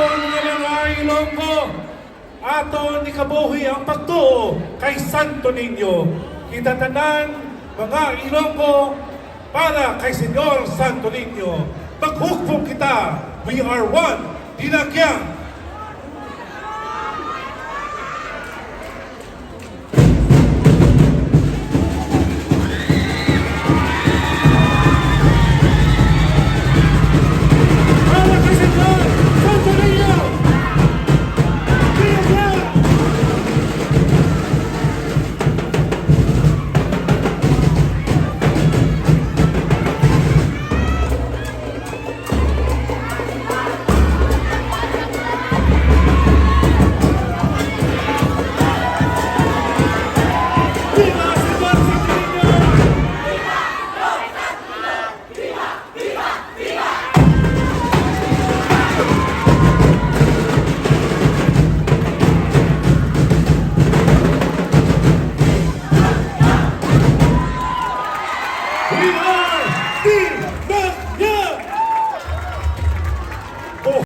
Hapon nga mga Ilonggo, aton ikabuhi ang pagtuo kay Santo Niño. Kita tanan mga Ilonggo para kay Senyor Santo Niño. Maghukpong kita, we are one, Dinagyang. We are the